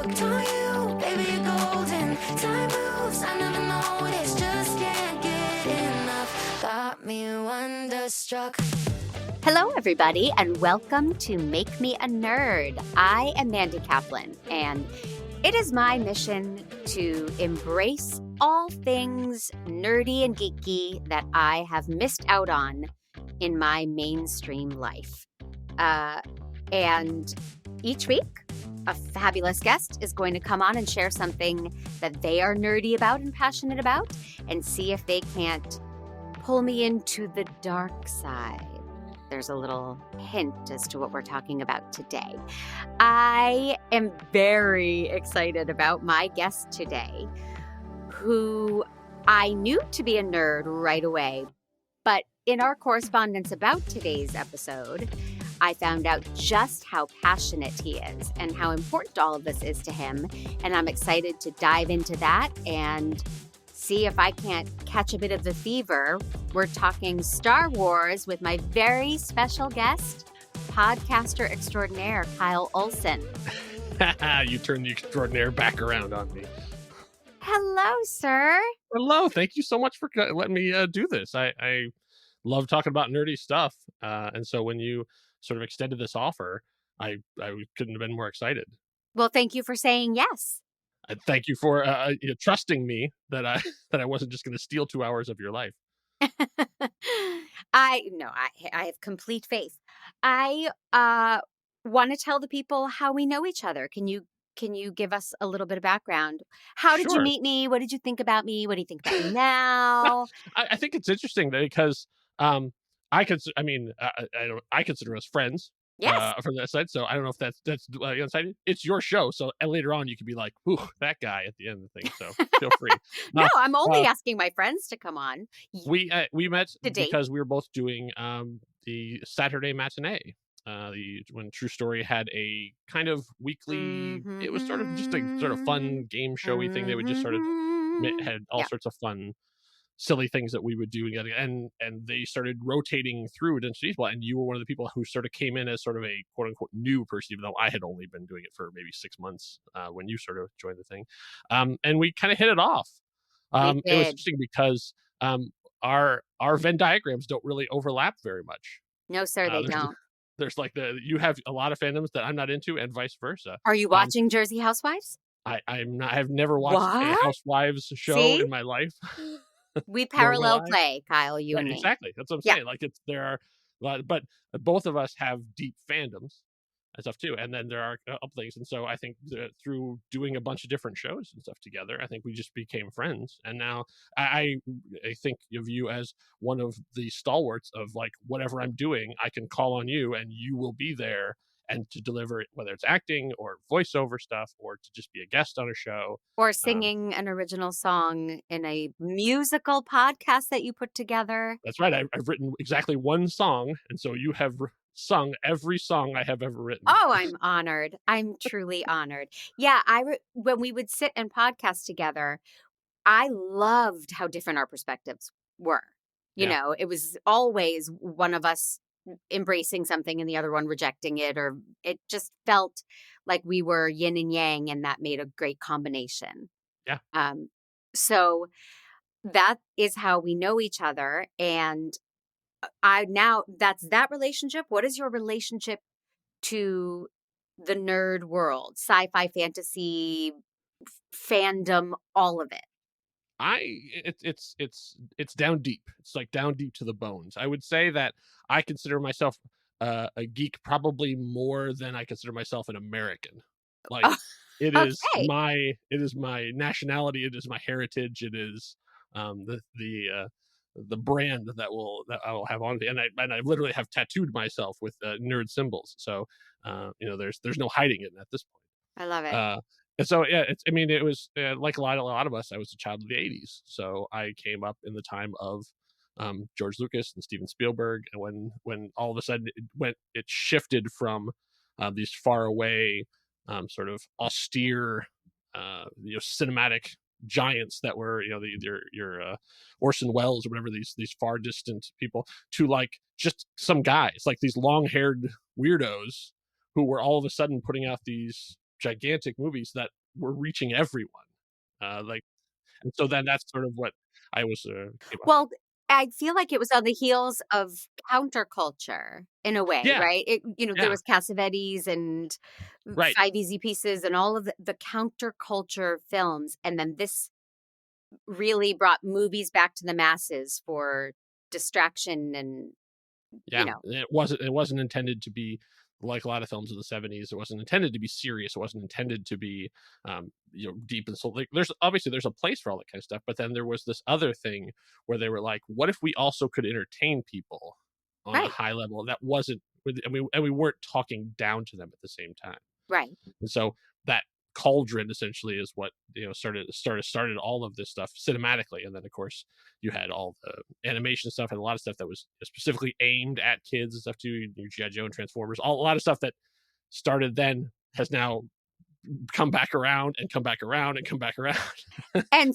hooked on you, baby, you're golden. Time moves, I never noticed, just can't get enough. Got me wonderstruck. Hello, everybody, and welcome to Make Me a Nerd. I am Mandy Kaplan, and it is my mission to embrace all things nerdy and geeky that I have missed out on in my mainstream life. And each week, a fabulous guest is going to come on and share something that they are nerdy about and passionate about, and see if they can't pull me into the dark side. There's a little hint as to what we're talking about today. I am very excited about my guest today, who I knew to be a nerd right away. But in our correspondence about today's episode, I found out just how passionate he is and how important all of this is to him. And I'm excited to dive into that and see if I can't catch a bit of the fever. We're talking Star Wars with my very special guest, podcaster extraordinaire, Kyle Olson. You turned the extraordinaire back around on me. Hello, sir. Hello. Thank you so much for letting me do this. I love talking about nerdy stuff. And so when you sort of extended this offer, I couldn't have been more excited. Well, thank you for saying yes. Thank you for trusting me that I wasn't just going to steal 2 hours of your life. I have complete faith. I want to tell the people how we know each other. Can you give us a little bit of background? How did you meet me? What did you think about me? What do you think about me now? I think it's interesting because I consider us friends. Yes. From that side, so I don't know if that's inside. It's your show, so and later on you could be like, "Ooh, that guy" at the end of the thing. So feel free. No, I'm only asking my friends to come on. We met because we were both doing the Saturday matinee. When True Story had a kind of weekly, it was sort of just a sort of fun game showy thing. They would just sort of had all sorts of fun, silly things that we would do together, and they started rotating through Adventure Baseball, and you were one of the people who sort of came in as sort of a quote unquote new person, even though I had only been doing it for maybe 6 months when you sort of joined the thing, and we kind of hit it off. It was interesting because our Venn diagrams don't really overlap very much. No, sir, they don't. There's like you have a lot of fandoms that I'm not into, and vice versa. Are you watching Jersey Housewives? I've never watched a Housewives show in my life. We parallel play, Kyle, you and me. Exactly. That's what I'm saying. Like there are a lot, but both of us have deep fandoms and stuff too. And then there are other things. And so I think through doing a bunch of different shows and stuff together, I think we just became friends. And now I think of you as one of the stalwarts of like, whatever I'm doing, I can call on you and you will be there and to deliver it, whether it's acting or voiceover stuff or to just be a guest on a show. Or singing an original song in a musical podcast that you put together. That's right. I've written exactly one song. And so you have sung every song I have ever written. Oh, I'm honored. I'm truly honored. Yeah, when we would sit and podcast together, I loved how different our perspectives were. You know, it was always one of us embracing something and the other one rejecting it, or it just felt like we were yin and yang, and that made a great combination. Yeah. So that is how we know each other, and that's that relationship. What is your relationship to the nerd world, sci-fi, fantasy, fandom, all of it? It's down deep. It's like down deep to the bones. I would say that I consider myself a geek probably more than I consider myself an American. Like it is my nationality. It is my heritage. It is the brand that I will have on, and I literally have tattooed myself with nerd symbols. So there's no hiding it at this point. I love it. And so, yeah, it was like a lot of us. I was a child of the '80s, so I came up in the time of George Lucas and Steven Spielberg, and when all of a sudden it shifted from these far away, sort of austere, cinematic giants that were your Orson Welles or whatever, these far distant people, to like just some guys, like these long haired weirdos who were all of a sudden putting out these gigantic movies that were reaching everyone. Like, and so then that's sort of what I was came up. Well, I feel like it was on the heels of counterculture in a way, Yeah, right? There yeah, was Cassavetes and right. Five Easy Pieces and all of the counterculture films. And then this really brought movies back to the masses for distraction and, you Yeah, know, it wasn't intended to be like a lot of films of the '70s. It wasn't intended to be serious. It wasn't intended to be, deep and so. Like, there's a place for all that kind of stuff, but then there was this other thing where they were like, "What if we also could entertain people on a right, high level that wasn't, and we weren't talking down to them at the same time?" right. And so that cauldron essentially is what started all of this stuff cinematically, and then of course you had all the animation stuff and a lot of stuff that was specifically aimed at kids and stuff too. Your GI Joe and Transformers, a lot of stuff that started then has now come back around and come back around and come back around. And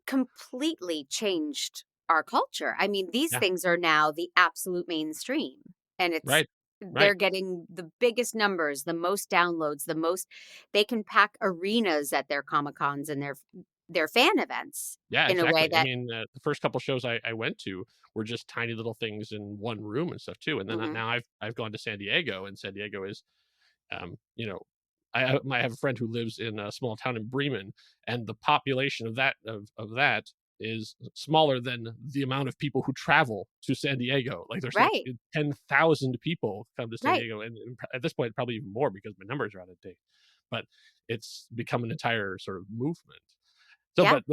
completely changed our culture. I mean, these Yeah, things are now the absolute mainstream, and right, they're right. getting the biggest numbers, the most downloads, the most. They can pack arenas at their Comic Cons and their fan events Yeah, in a way exactly. I that. mean, the first couple shows I went to were just tiny little things in one room and stuff too. And then Mhm. now I've gone to San Diego, and San Diego is, um, you know, I have a friend who lives in a small town in Bremen, and the population of that is smaller than the amount of people who travel to San Diego. Like, there's like Right, 10,000 people come to San right, Diego, and at this point probably even more because my numbers are out of date. But it's become an entire sort of movement. So, yeah, but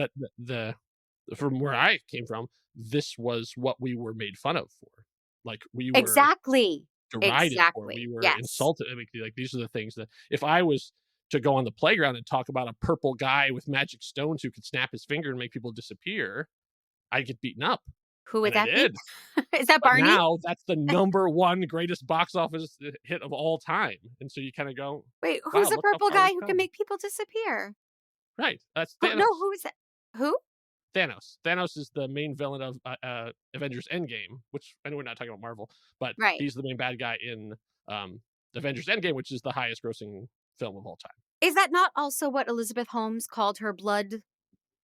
from where I came from, this was what we were made fun of for. Like, we were exactly, derided for, we exactly. were Yes, insulted. I mean, like, these are the things that if I was to go on the playground and talk about a purple guy with magic stones who could snap his finger and make people disappear, I'd get beaten up, who would and I that be? did. Is that But Barney? now that's the number one greatest box office hit of all time, and so you kinda go, Wait, "Wow, who's the look how purple far guy we've who can come." make people disappear? Right, that's Who? No, Thanos. who is that? Who? Thanos. Thanos is the main villain of Avengers Endgame, which I know we're not talking about Marvel, but Right. he's the main bad guy in Avengers Endgame, which is the highest grossing film of all time. Is that not also what Elizabeth Holmes called her blood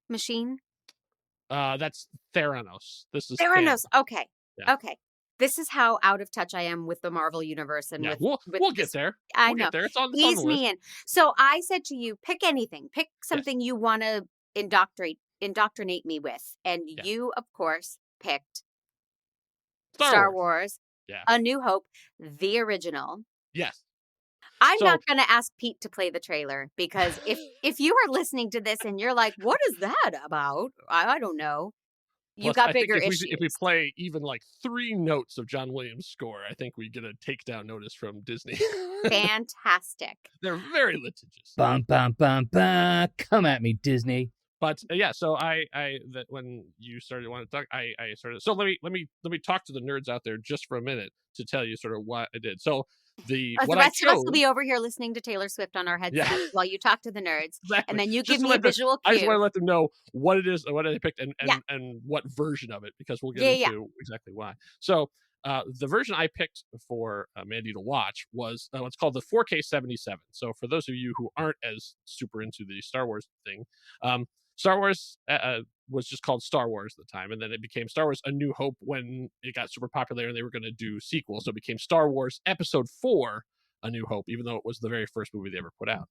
machine? That's Theranos. This is Thanos. Theranos. Okay. Yeah, Okay. This is how out of touch I am with the Marvel universe and yeah. with We'll get this. there. I We'll know. get there. It's on the Ease list. me in. So I said to you, pick anything. Pick Yes. something you want to indoctrinate me with. And Yeah. you, of course, picked Star Star Wars. Wars, Yeah. A New Hope, the original. Yes. I'm So not going to ask Pete to play the trailer because if you are listening to this and you're like, what is that about? I don't know. You plus, got I think bigger if we issues. play even like 3 notes of John Williams' score, I think we get a takedown notice from Disney. Fantastic. They're very litigious. Bum bum bum bum. Come at me, Disney. But yeah, so that when you started wanting to talk, I started. So let me talk to the nerds out there just for a minute to tell you sort of what I did. So The what I rest of us will chose, be over here listening to Taylor Swift on our yeah, headsets while you talk to the nerds, and exactly. then you Just give to me a let them, visual I just want cue. to let them know what it is, what I picked, and Yeah, what version of it, because we'll get yeah, yeah. into exactly why. So the version I picked for Mandy to watch was what's called the 4K 77. So for those of you who aren't as super into the Star Wars thing, Star Wars was just called Star Wars at the time, and then it became Star Wars: A New Hope when it got super popular and they were going to do sequels. So it became Star Wars Episode 4: A New Hope, even though it was the very first movie they ever put out.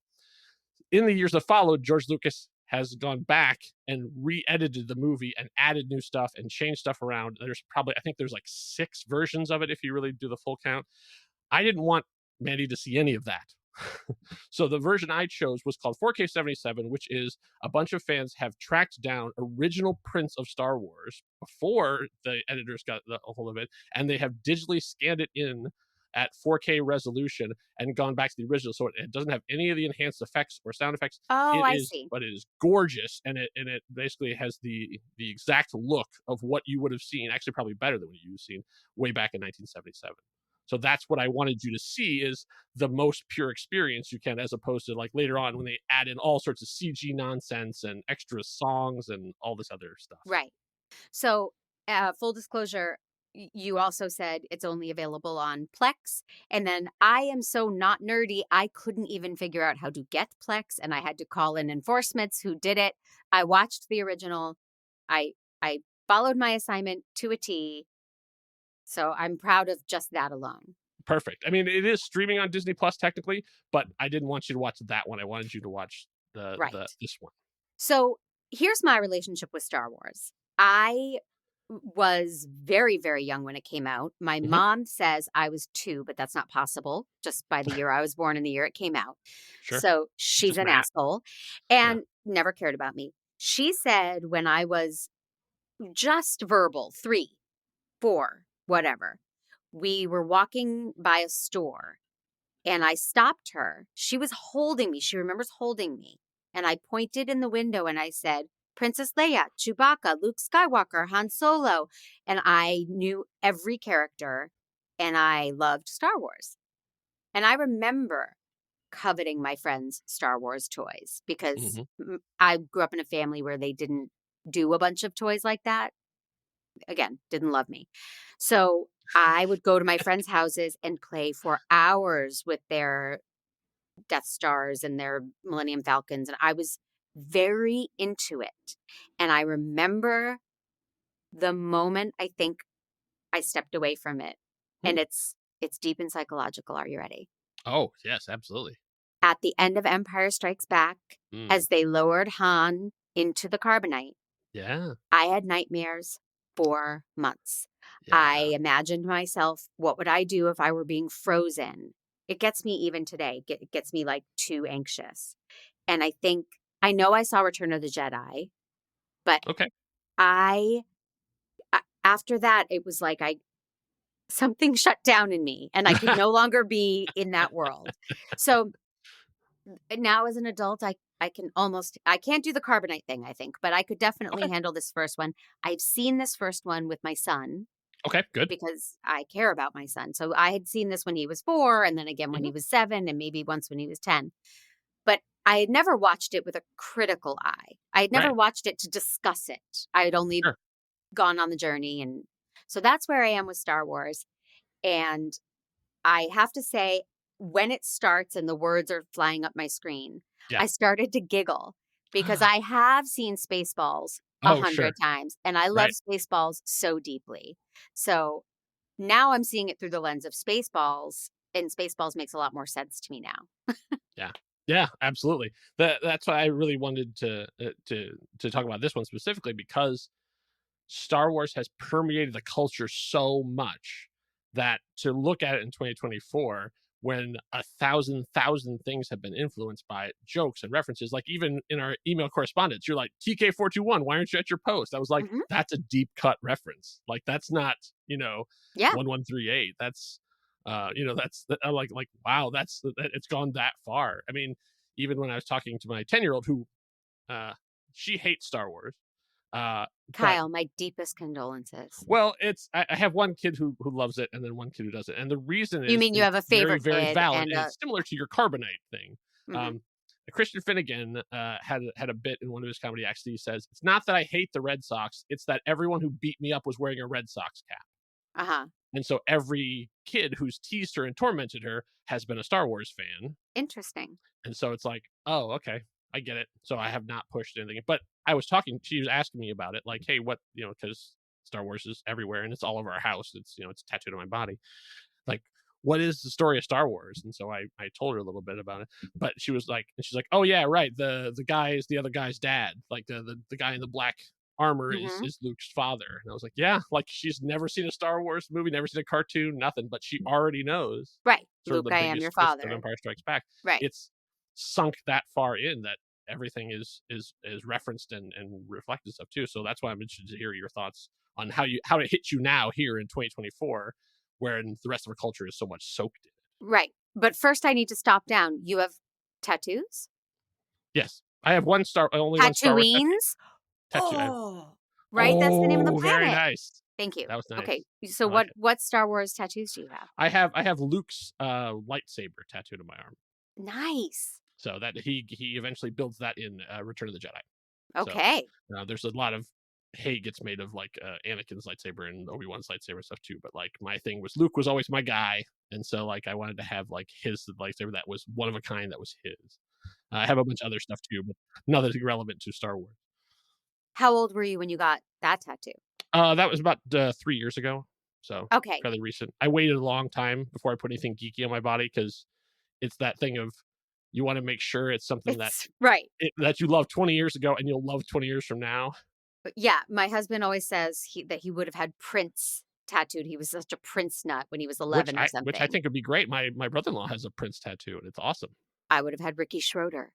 In the years that followed, George Lucas has gone back and re-edited the movie and added new stuff and changed stuff around. I think there's like 6 versions of it if you really do the full count. I didn't want Mandy to see any of that. So the version I chose was called 4K 77, which is a bunch of fans have tracked down original prints of Star Wars before the editors got a hold of it, and they have digitally scanned it in at 4K resolution and gone back to the original. So it doesn't have any of the enhanced effects or sound effects. Oh, It I is, see. but it is gorgeous, and it basically has the exact look of what you would have seen, actually probably better than what you've seen way back in 1977. So that's what I wanted you to see, is the most pure experience you can, as opposed to like later on when they add in all sorts of CG nonsense and extra songs and all this other stuff. Right. So, full disclosure, you also said it's only available on Plex. And then I am so not nerdy, I couldn't even figure out how to get Plex, and I had to call in enforcements who did it. I watched the original. I followed my assignment to a T. So I'm proud of just that alone. Perfect. I mean, it is streaming on Disney Plus technically, but I didn't want you to watch that one. I wanted you to watch this one. So here's my relationship with Star Wars. I was very, very young when it came out. My mom says I was 2, but that's not possible just by the year I was born and the year it came out. Sure. So she's an asshole and never cared about me. She said when I was just verbal, 3, 4, whatever, we were walking by a store and I stopped her. She was holding me. She remembers holding me. And I pointed in the window and I said, Princess Leia, Chewbacca, Luke Skywalker, Han Solo. And I knew every character and I loved Star Wars. And I remember coveting my friends' Star Wars toys because I grew up in a family where they didn't do a bunch of toys like that. Again, didn't love me. So I would go to my friends' houses and play for hours with their Death Stars and their Millennium Falcons. And I was very into it. And I remember the moment I think I stepped away from it. And it's deep and psychological. Are you ready? Oh, yes, absolutely. At the end of Empire Strikes Back, as they lowered Han into the carbonite, I had nightmares for months. Yeah. I imagined myself, what would I do if I were being frozen? It gets me even today. It gets me like too anxious. And I know I saw Return of the Jedi, but after that, it was like something shut down in me and I could no longer be in that world. So now as an adult, I can't do the carbonite thing, I think, but I could definitely handle this first one. I've seen this first one with my son. Okay, good. Because I care about my son. So I had seen this when he was 4 and then again when he was 7 and maybe once when he was 10. But I had never watched it with a critical eye. I had never watched it to discuss it. I had only gone on the journey. And so that's where I am with Star Wars. And I have to say, when it starts and the words are flying up my screen, I started to giggle because I have seen Spaceballs 100 times and I love Spaceballs so deeply. So now I'm seeing it through the lens of Spaceballs, and Spaceballs makes a lot more sense to me now. Yeah, absolutely. That's why I really wanted to talk about this one specifically, because Star Wars has permeated the culture so much that to look at it in 2024, when 1,000 things have been influenced by it, jokes and references, like even in our email correspondence, you're like, TK421, why aren't you at your post? I was like, that's a deep cut reference. Like, that's not, 1138. That's, that's like, wow, it's gone that far. I mean, even when I was talking to my 10-year-old who, she hates Star Wars. Kyle, my deepest condolences. Well, I have one kid who loves it and then one kid who doesn't. And the reason is, you mean you have a favorite very kid valid. and it's similar to your carbonite thing. Christian Finnegan had a bit in one of his comedy acts. He says, it's not that I hate the Red Sox, it's that everyone who beat me up was wearing a Red Sox cap. And so every kid who's teased her and tormented her has been a Star Wars fan. Interesting. And so it's like, oh, okay, I get it. So I have not pushed anything. But she was asking me about it, like, hey, what, because Star Wars is everywhere and it's all over our house. It's, it's tattooed on my body. Like, what is the story of Star Wars? And so I told her a little bit about it. But she's like, oh yeah, right. The guy is the other guy's dad. Like the guy in the black armor is Luke's father. And I was like, yeah, like she's never seen a Star Wars movie, never seen a cartoon, nothing, but she already knows. Right. Luke, I am your father. Empire Strikes Back. Right. It's sunk that far in that everything is referenced and reflected stuff too. So that's why I'm interested to hear your thoughts on how it hits you now here in 2024, wherein the rest of our culture is so much soaked in it. Right. But first I need to stop down. You have tattoos? Yes. I have only one Star Wars tattoo. Oh, right. That's the name of the planet. Very nice. Thank you. That was nice. Okay. So what Star Wars tattoos do you have? I have Luke's lightsaber tattooed on my arm. Nice. So that he eventually builds that in Return of the Jedi. Okay. So, there's a lot of hate gets made of like Anakin's lightsaber and Obi-Wan's lightsaber and stuff too. But like my thing was Luke was always my guy, and so like I wanted to have like his lightsaber that was one of a kind that was his. I have a bunch of other stuff too, but nothing relevant to Star Wars. How old were you when you got that tattoo? That was about 3 years ago, so Okay. fairly recent. I waited a long time before I put anything geeky on my body because it's that thing of you want to make sure it's something right. that you loved 20 years ago and you'll love 20 years from now. But yeah, my husband always says that he would have had Prince tattooed. He was such a Prince nut when he was 11 or something. Which I think would be great. My brother-in-law has a Prince tattoo, and it's awesome. I would have had Ricky Schroeder,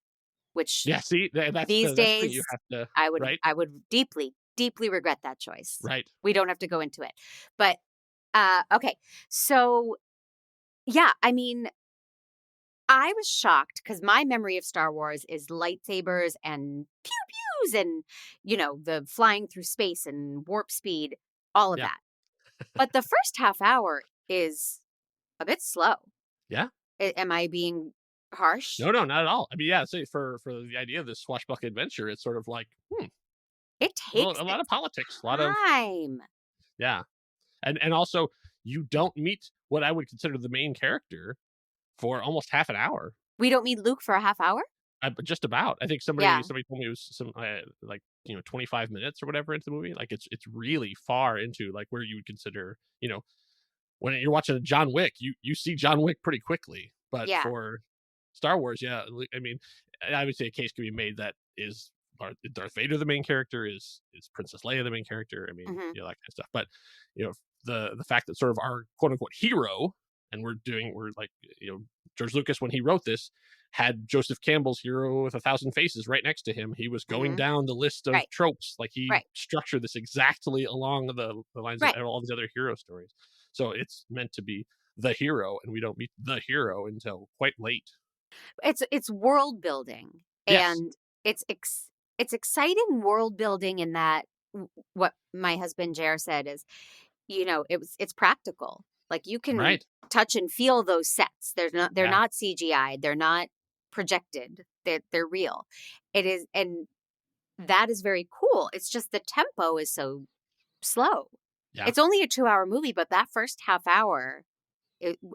which see, these days you have to, I would right? I would deeply, deeply regret that choice. Right. We don't have to go into it. But okay. So yeah, I mean, I was shocked because my memory of Star Wars is lightsabers and pew-pews and, the flying through space and warp speed, all of Yeah. that. But the first half hour is a bit slow. Yeah. Am I being harsh? No, not at all. I mean, yeah, say for the idea of this swashbuckling adventure, it's sort of like, It takes a lot of politics, a lot time. of yeah, and also you don't meet what I would consider the main character for almost half an hour. We don't meet Luke for a half hour? Just about. I think somebody told me it was some 25 minutes or whatever into the movie. Like it's really far into like where you would consider, when you're watching a John Wick, you see John Wick pretty quickly. But for Star Wars, I mean, I would say a case can be made that is Darth Vader the main character, is Princess Leia the main character. I mean, that kind of stuff. But the fact that sort of our quote unquote hero, and we're like, George Lucas, when he wrote this, had Joseph Campbell's Hero with 1,000 Faces right next to him. He was going down the list of tropes. Like he structured this exactly along the lines of all these other hero stories. So it's meant to be the hero, and we don't meet the hero until quite late. It's world building, and it's exciting world building in that what my husband Jer said is, it's practical. Like you can touch and feel those sets. They're not CGI. They're not projected. They're real. It is, and that is very cool. It's just the tempo is so slow. Yeah. It's only a 2-hour movie, but that first half hour,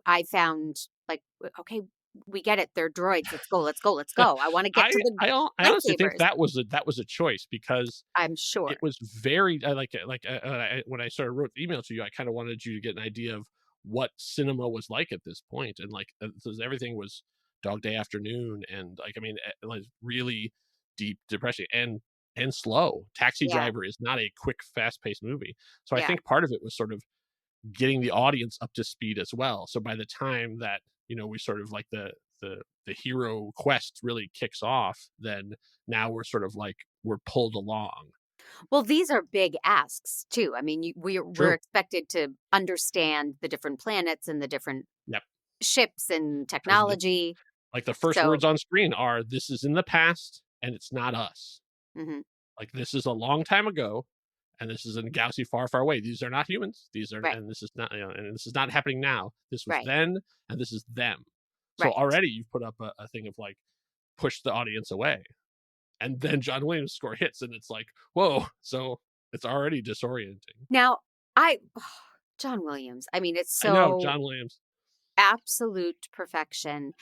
I found like, okay, we get it. They're droids. Let's go. I want to get to the. I honestly think that was a choice because I'm sure it was very when I sort of wrote the email to you, I kind of wanted you to get an idea of what cinema was like at this point, and like everything was Dog Day Afternoon, and like I mean, like really deep, depressing, and slow. Taxi Driver is not a quick, fast-paced movie, so I think part of it was sort of getting the audience up to speed as well. So by the time that we sort of like the hero quest really kicks off, then now we're sort of like we're pulled along. Well, these are big asks too. I mean, we're expected to understand the different planets and the different ships and technology. Like the first words on screen are, "This is in the past, and it's not us." Mm-hmm. Like this is a long time ago, and this is in a galaxy far, far away. These are not humans. These are, and this is not, and this is not happening now. This was then, and this is them. So already you've put up a thing of like push the audience away, and then John Williams' score hits, and it's like, whoa! So it's already disorienting. Now, John Williams. I mean, it's so I know John Williams. Absolute perfection.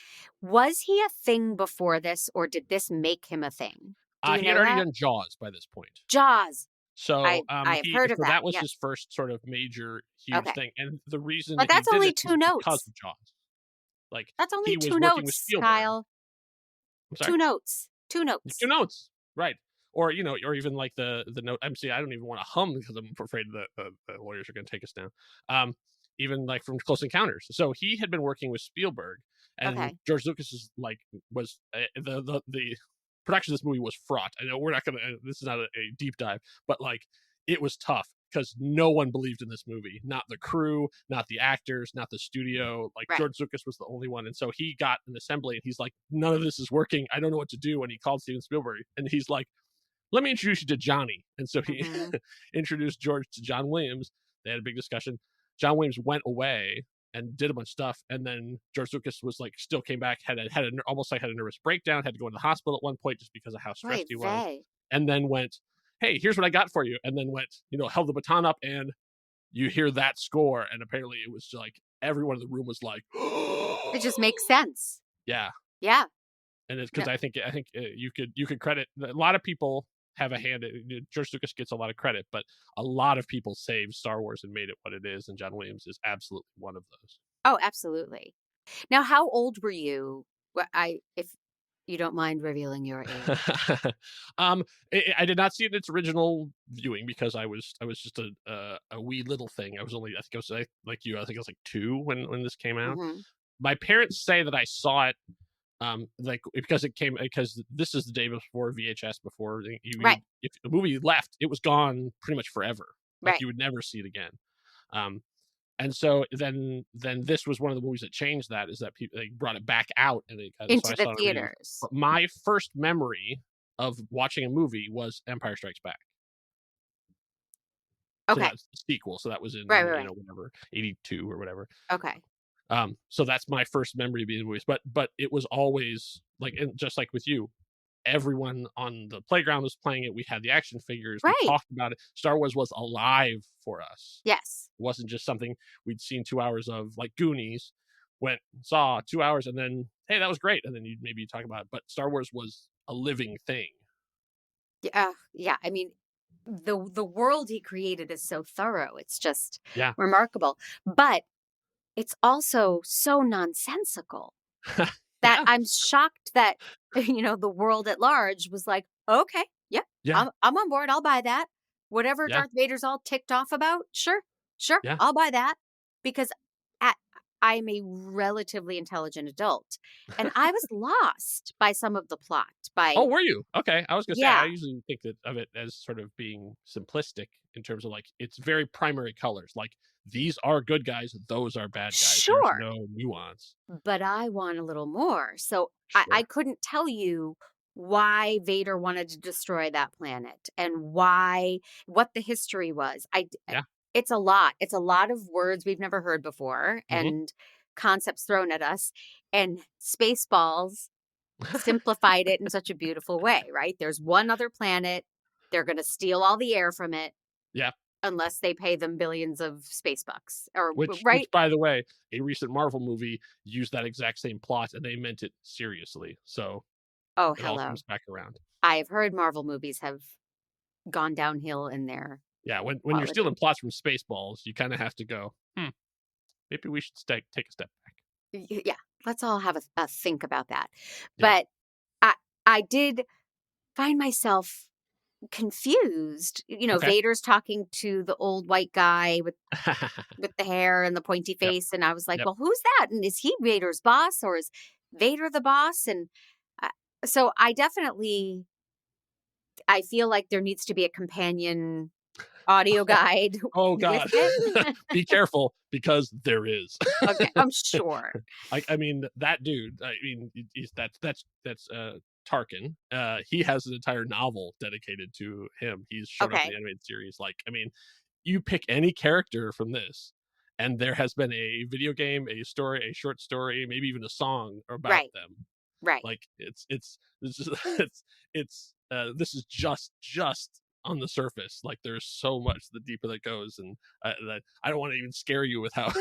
Was he a thing before this, or did this make him a thing? He had already done Jaws by this point. Jaws. So I have heard of that. That was his first sort of major, huge thing, and the reason. But that's only 2 notes because of Jaws. Like that's only 2 notes, Kyle. 2 notes. 2 notes. 2 notes. Right. Or or even like the note. I don't even want to hum because I'm afraid the lawyers are going to take us down. Even like from Close Encounters. So he had been working with Spielberg, and George Lucas is like was the production of this movie was fraught. I know we're not gonna. This is not a deep dive, but like it was tough because no one believed in this movie. Not the crew, not the actors, not the studio. Like George Lucas was the only one, and so he got an assembly, and he's like, "None of this is working. I don't know what to do." And he called Steven Spielberg, and he's like, "Let me introduce you to Johnny." And so he introduced George to John Williams. They had a big discussion. John Williams went away and did a bunch of stuff, and then George Lucas was like, still came back, almost like had a nervous breakdown, had to go into the hospital at one point just because of how stressed he was, and then went hey, here's what I got for you, and then went, held the baton up, and you hear that score, and apparently it was like everyone in the room was like, It just makes sense. yeah. Yeah. And it's No. because I think you could credit a lot of people have a hand. George Lucas gets a lot of credit, but a lot of people saved Star Wars and made it what it is, and John Williams is absolutely one of those. Oh, absolutely. Now, how old were you? If you don't mind revealing your age. I did not see it in its original viewing because I was just a wee little thing. I was only, I think I was like you. I think I was like 2 when this came out. Mhm. My parents say that I saw it because this is the day before VHS, before Right. if the movie left, it was gone pretty much forever. Like Right. you would never see it again. And so then this was one of the movies that changed that, is that people, they brought it back out, and Into so I the saw it theaters. my first memory of watching a movie was Empire Strikes Back. So Okay. that's the sequel. So that was in Right. whatever 82 or whatever. Okay. So that's my first memory of being in movies. But it was always like, and just like with you, everyone on the playground was playing it. We had the action figures. Right. We talked about it. Star Wars was alive for us. Yes. It wasn't just something we'd seen 2 hours of, like Goonies. Went, saw 2 hours, and then, hey, that was great, and then maybe talk about it. But Star Wars was a living thing. Yeah. Yeah. I mean, the world he created is so thorough. It's just Yeah. remarkable. But it's also so nonsensical that Yeah. I'm shocked that the world at large was like, okay, yeah. I'm on board. I'll buy that. Whatever Yeah. Darth Vader's all ticked off about, sure, Yeah. I'll buy that, because I'm a relatively intelligent adult, and I was lost by some of the plot. Oh, were you? Okay. I was gonna say, I Yeah. usually think of it as sort of being simplistic in terms of, like, it's very primary colors. Like, these are good guys, those are bad guys. Sure. There's no nuance. But I want a little more. So Sure. I couldn't tell you why Vader wanted to destroy that planet and what the history was. Yeah. It's a lot. It's a lot of words we've never heard before, Mhm. and concepts thrown at us, and Spaceballs simplified it in such a beautiful way, right? There's one other planet. They're going to steal all the air from it. Yeah. Unless they pay them billions of space bucks, or Which, right? by the way, a recent Marvel movie used that exact same plot, and they meant it seriously. So Oh, it all hello. comes back around. I have heard Marvel movies have gone downhill in their Yeah, when you're quality. stealing plots from Spaceballs, you kind of have to go, maybe we should take a step back. Yeah, let's all have a think about that. Yeah. But I did find myself confused. Okay. Vader's talking to the old white guy with the hair and the pointy face, and I was like, Yep. well, who's that? And is he Vader's boss, or is Vader the boss? And so I feel like there needs to be a companion audio guide. Oh with God. it. Be careful, because there is. Okay, I'm sure. I mean, that dude, that's Tarkin. He has an entire novel dedicated to him. He's shown up in Okay. the animated series. Like, I mean, you pick any character from this, and there has been a video game, a story, a short story, maybe even a song about Right. them. Right. Like, this is just on the surface. Like, there's so much the deeper that goes, and that I don't want to even scare you with how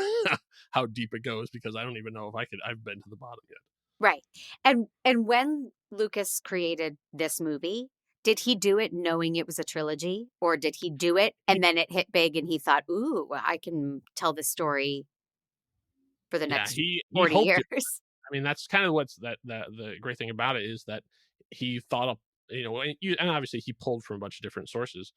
how deep it goes, because I don't even know if I've been to the bottom yet. Right. And when Lucas created this movie, did he do it knowing it was a trilogy, or did he do it and then it hit big and he thought, ooh, I can tell this story for the next he 40 hoped years? it. I mean, that's kind of what's the great thing about it, is that he thought up, and obviously he pulled from a bunch of different sources.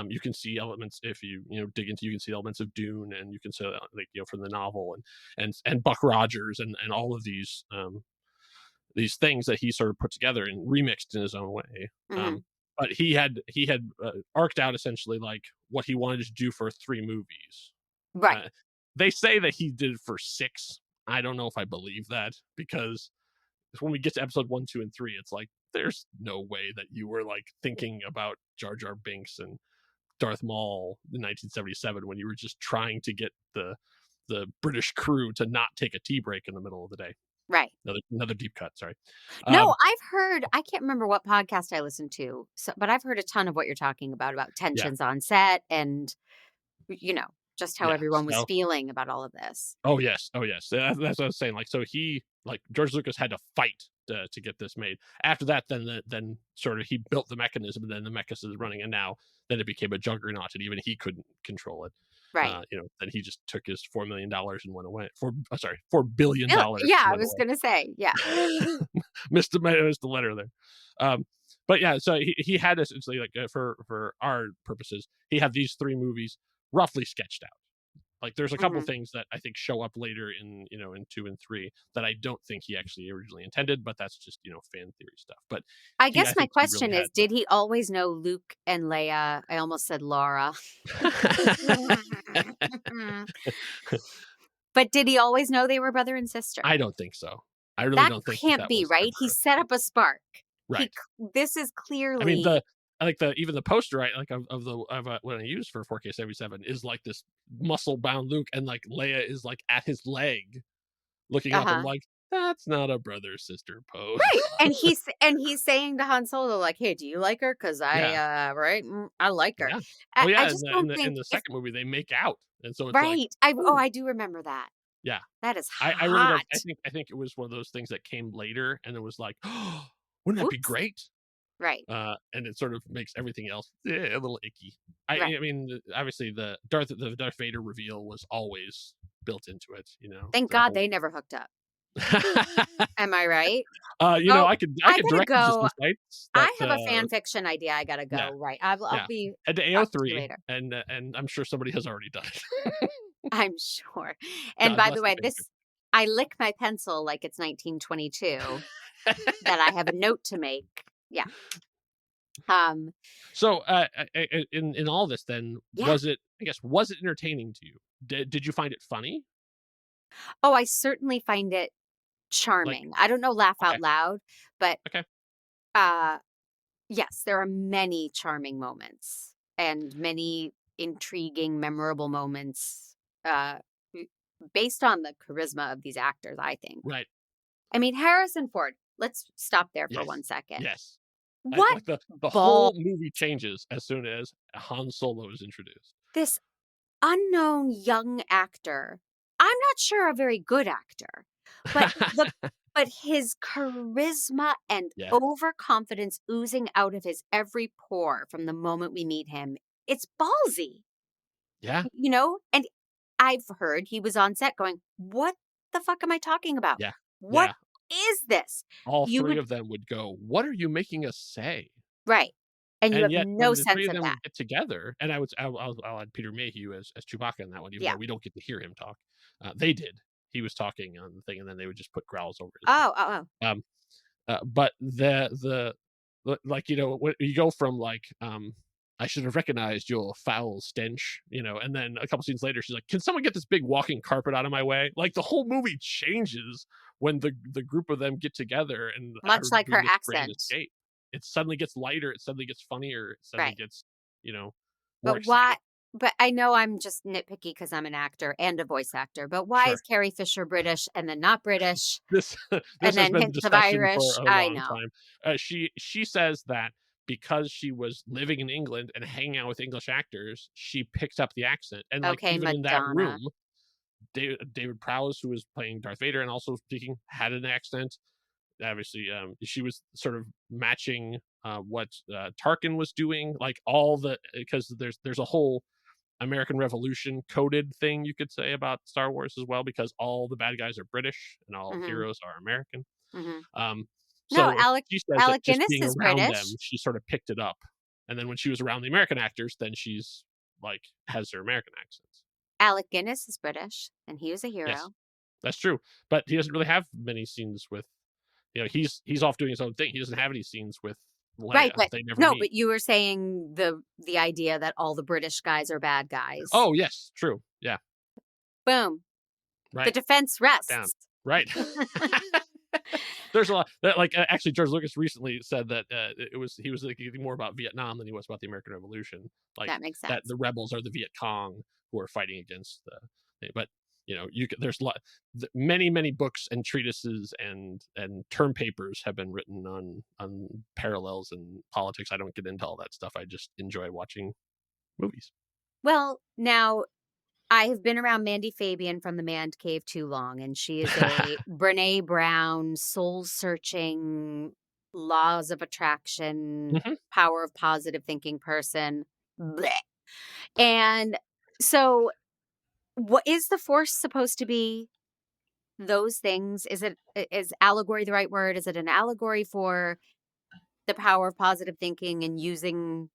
You can see elements, if you dig into, you can see elements of Dune, and you can see, like, from the novel, and Buck Rogers, and all of these things that he sort of put together and remixed in his own way. Mhm. But he had arced out essentially like what he wanted to do for 3 movies. Right. They say that he did it for 6. I don't know if I believe that, because when we get to episode 1, 2, and 3, it's like, there's no way that you were like thinking about Jar Jar Binks and Darth Maul in 1977 when you were just trying to get the British crew to not take a tea break in the middle of the day. Right. Another deep cut. Sorry. No, I've heard, I can't remember what podcast I listened to, but I've heard a ton of what you're talking about Yeah. tensions on set and, just how Yeah. everyone was So, feeling about all of this. oh yes. That's what I was saying. Like, so George Lucas had to fight to get this made. After that, then sort of he built the mechanism, and then the mechanism is running, and now then it became a juggernaut, and even he couldn't control it. Right. Then he just took his $4 million and went away. $4 billion. Yeah, I was gonna say, yeah. missed the letter there. But yeah, so he had essentially, like, for our purposes, he had these 3 movies roughly sketched out. Like, there's a couple things that I think show up later in 2 and 3 that I don't think he actually originally intended, but that's just, fan theory stuff. But I guess my think he question really is, did he always know Luke and Leia? I almost said Laura. But did he always know they were brother and sister? I don't think so. I really That don't think can't that be, was right? ever He a set thing. up a spark. Right. This is clearly. I mean, even the poster of what I use for 4K77 is like this muscle bound Luke, and like Leia is like at his leg, looking up. I'm like, that's not a brother sister pose. Right. And he's saying to Han Solo, like, hey, do you like her? Because I like her. Yeah. I, Oh yeah. I just don't think in the second movie they make out, and so it's right. like, I do remember that. yeah. That is hot. I really don't. I think it was one of those things that came later, and it was like, oh, wouldn't that be Oops. great? Right. And it sort of makes everything else a little icky. Right. I mean, obviously the Darth Vader reveal was always built into it. Thank God they never hooked up. Am I right? I could direct you to some sites. I have a fan fiction idea. I gotta go. Yeah. Right. I'll be head to talk to you AO3 later. and I'm sure somebody has already done it. I'm sure. And God by bless the way, the fans. I lick my pencil like it's 1922 that I have a note to make. Yeah. So in all this then, Yeah. was it entertaining to you? Did you find it funny? Oh, I certainly find it charming. I don't know laugh Okay. out loud, but Okay. yes, there are many charming moments and many intriguing, memorable moments based on the charisma of these actors, I think. Right. I mean, Harrison Ford, let's stop there for Yes. 1 second. Yes. What the ball- whole movie changes as soon as Han Solo is introduced. this unknown young actor, I'm not sure a very good actor, but but his charisma and Yeah. overconfidence oozing out of his every pore from the moment we meet him, it's ballsy, Yeah. and I've heard he was on set going, what the fuck am I talking about? Yeah. What is this? All You 3 would- of them would go, "What are you making us say?" Right. And you And have yet, no when the 3 sense of of them that. would get together, and I'll add Peter Mayhew as Chewbacca in that one, even Yeah. though we don't get to hear him talk. They did. He was talking on the thing, and then they would just put growls over it. Oh. But when you go from like, I should have recognized your foul stench, and then a couple scenes later, she's like, "Can someone get this big walking carpet out of my way?" Like, the whole movie changes when the group of them get together, and Much like doing her this grand accent. escape. It suddenly gets lighter. It suddenly gets funnier. It suddenly Right. gets, more But exciting. why? But I know I'm just nitpicky because I'm an actor and a voice actor. But why Sure. is Carrie Fisher British and then not British? This And has then been the hints of discussion Irish. for a I long know. time. She says that because she was living in England and hanging out with English actors, she picked up the accent. And like, Okay, even in that Madonna. room, David Prowse, who was playing Darth Vader and also speaking, had an accent. Obviously, she was sort of matching what Tarkin was doing, like because there's a whole American Revolution coded thing you could say about Star Wars as well, because all the bad guys are British and all Mhm. heroes are American. Mhm. So No, Alec she says that Alec just Guinness being is around British. them, she sort of picked it up, and then when she was around the American actors, then she's like has her American accents. Alec Guinness is British, and he was a hero. Yes, that's true, but he doesn't really have many scenes with. He's off doing his own thing. He doesn't have any scenes with Leia. Right, but They never no, meet. but you were saying the idea that all the British guys are bad guys. Oh yes, true. Yeah, Boom. The right. defense rests. Down. Right. There's a lot actually George Lucas recently said that he was thinking more about Vietnam than he was about the American Revolution. Like That makes that sense. the rebels are the Viet Cong who are fighting against but there's many books and treatises and term papers have been written on parallels and politics. I don't get into all that stuff. I just enjoy watching movies. Well, now I have been around Mandy Fabian from the Man Cave too long, and she is a Brene Brown, soul-searching, laws of attraction, Mhm. power of positive thinking person. Blech. And so, what is the Force supposed to be? Those things? Is allegory the right word? Is it an allegory for the power of positive thinking and using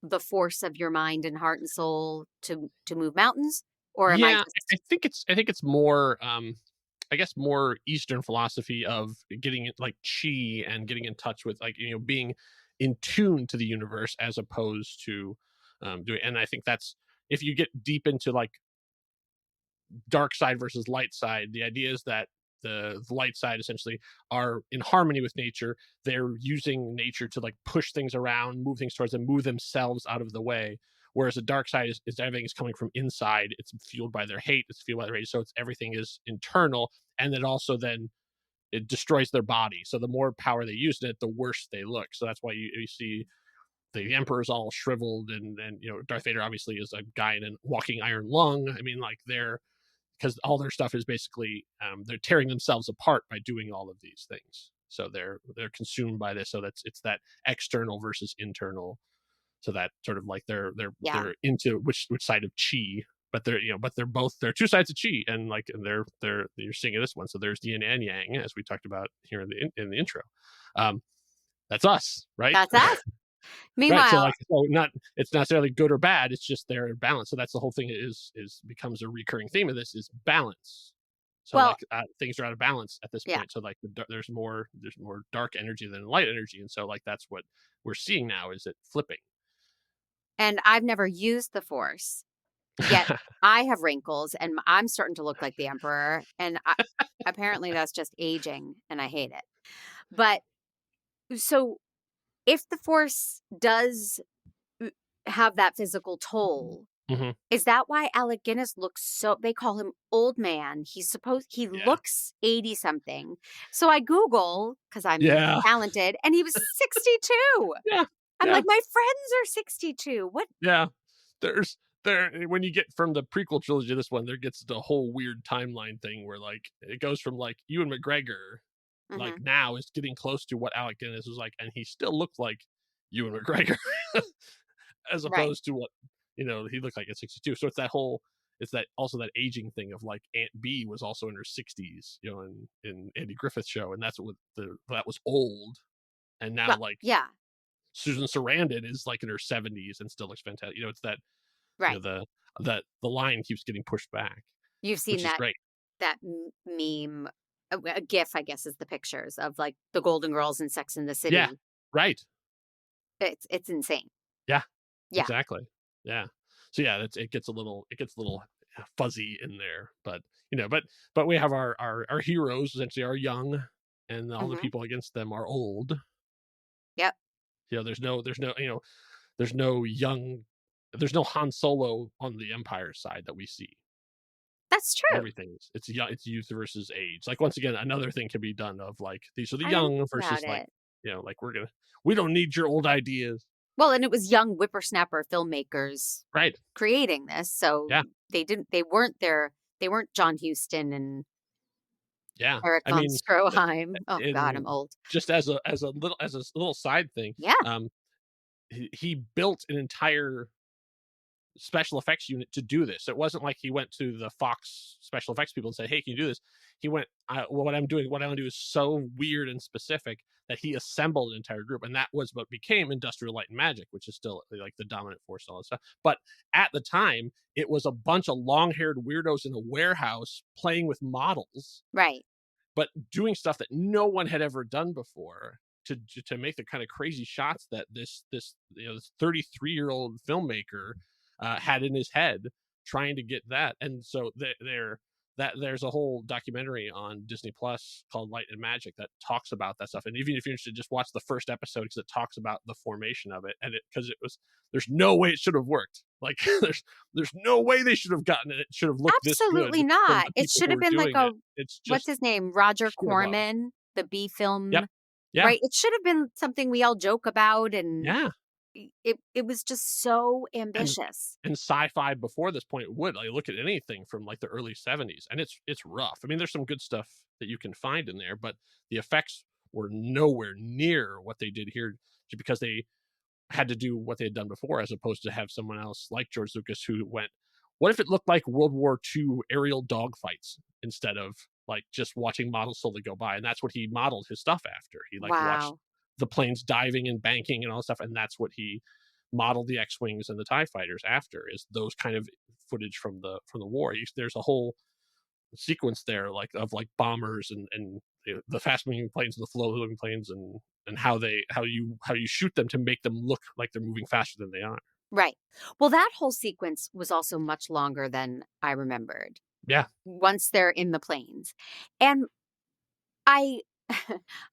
the force of your mind and heart and soul to move mountains? Or am I Yeah, just I think it's more I guess more Eastern philosophy of getting it like chi and getting in touch with like being in tune to the universe as opposed to doing. And I think that's if you get deep into like dark side versus light side, the idea is that the light side essentially are in harmony with nature. They're using nature to like push things around, move things towards them, move themselves out of the way. Whereas the dark side is everything is coming from inside. It's fueled by their hate. It's fueled by their rage. So it's everything is internal, and then also then it destroys their body. So the more power they use in it, the worse they look. So that's why you see the Emperor's all shriveled, and Darth Vader obviously is a guy in a walking iron lung. I mean, like they're because all their stuff is basically they're tearing themselves apart by doing all of these things. So they're consumed by this. So it's that external versus internal. So that sort of like they're yeah. into which side of chi, but they're two sides of chi, and like and they're you're seeing this one. So there's yin and yang, as we talked about here in the intro. That's us, right? That's us. Right. So Meanwhile, like, so not it's not necessarily good or bad. It's just they're balanced. So that's the whole thing is becomes a recurring theme of this is balance. So well, like things are out of balance at this yeah. point. So like there's more dark energy than light energy, and so like that's what we're seeing now is it flipping. And I've never used the Force, yet I have wrinkles and I'm starting to look like the Emperor. And apparently that's just aging and I hate it. But so if the Force does have that physical toll, hmm is that why Alec Guinness looks so, they call him old man. He Yeah. looks 80 something. So I Google, because I'm Yeah. talented, and he was 62. Yeah. I'm Yeah. like, my friends are 62. What? Yeah. There's there when you get from the prequel trilogy to this one, there gets the whole weird timeline thing where like it goes from like Ewan McGregor like Mhm. now is getting close to what Alec Guinness was like, and he still looked like Ewan McGregor as Right. opposed to what he looked like at 62. So it's that also that aging thing of like Aunt B was also in her 60s, in Andy Griffith's show, and that's what that was old, and now Well, like yeah, Susan Sarandon is like in her 70s and still looks fantastic. It's that right. the line keeps getting pushed back, You've seen which is great. that meme, a GIF, I guess, is the pictures of like the Golden Girls in Sex in the Yeah, City. right. It's insane. Yeah, Yeah. exactly. Yeah. So yeah, it gets a little fuzzy in there, but but we have our heroes essentially are young, and all the Hmm. people against them are old. Yep. There's no young, there's no Han Solo on the Empire side that we see. That's true. Everything's it's young, it's youth versus age. Like once again, another thing can be done of like these are the I didn't young think versus about like it. like we don't need your old ideas. Well, and it was young whippersnapper filmmakers Right. creating this, so Yeah. they weren't John Huston and Yeah. Eric I von mean, Stroheim. Oh God, I'm in old. just as a little side thing, Yeah. he built an entire special effects unit to do this. It wasn't like he went to the Fox special effects people and said, "Hey, can you do this?" He went, well, what I want to do is so weird and specific that he assembled an entire group, and that was what became Industrial Light and Magic, which is still like the dominant force and all that stuff. But at the time, it was a bunch of long-haired weirdos in a warehouse playing with models, Right. but doing stuff that no one had ever done before to make the kind of crazy shots that this 33-year-old filmmaker had in his head trying to get that. And so that there's a whole documentary on Disney Plus called Light and Magic that talks about that stuff. And even if you're interested, just watch the first episode because it talks about the formation of it. And there's no way it should have worked. Like there's no way they should have gotten it. It should have looked Absolutely this good. not. It should have been like it's just what's his name? Roger Corman, the B film. Yep. Yeah. Right. It should have been something we all joke about, and yeah. It was just so ambitious. And sci-fi before this point would look at anything from like the early 70s, and it's rough. I mean, there's some good stuff that you can find in there, but the effects were nowhere near what they did here, just because they had to do what they had done before, as opposed to have someone else like George Lucas who went, what if it looked like World War II aerial dogfights instead of like just watching models slowly go by? And that's what he modeled his stuff after. He watched the planes diving and banking and all that stuff, and that's what he modeled the X-wings and the TIE fighters after, is those kind of footage from the war. There's a whole sequence there of bombers and the fast moving planes and the slow moving planes and how you shoot them to make them look like they're moving faster than they are. Right. Well, that whole sequence was also much longer than I remembered. Yeah. Once they're in the planes. And I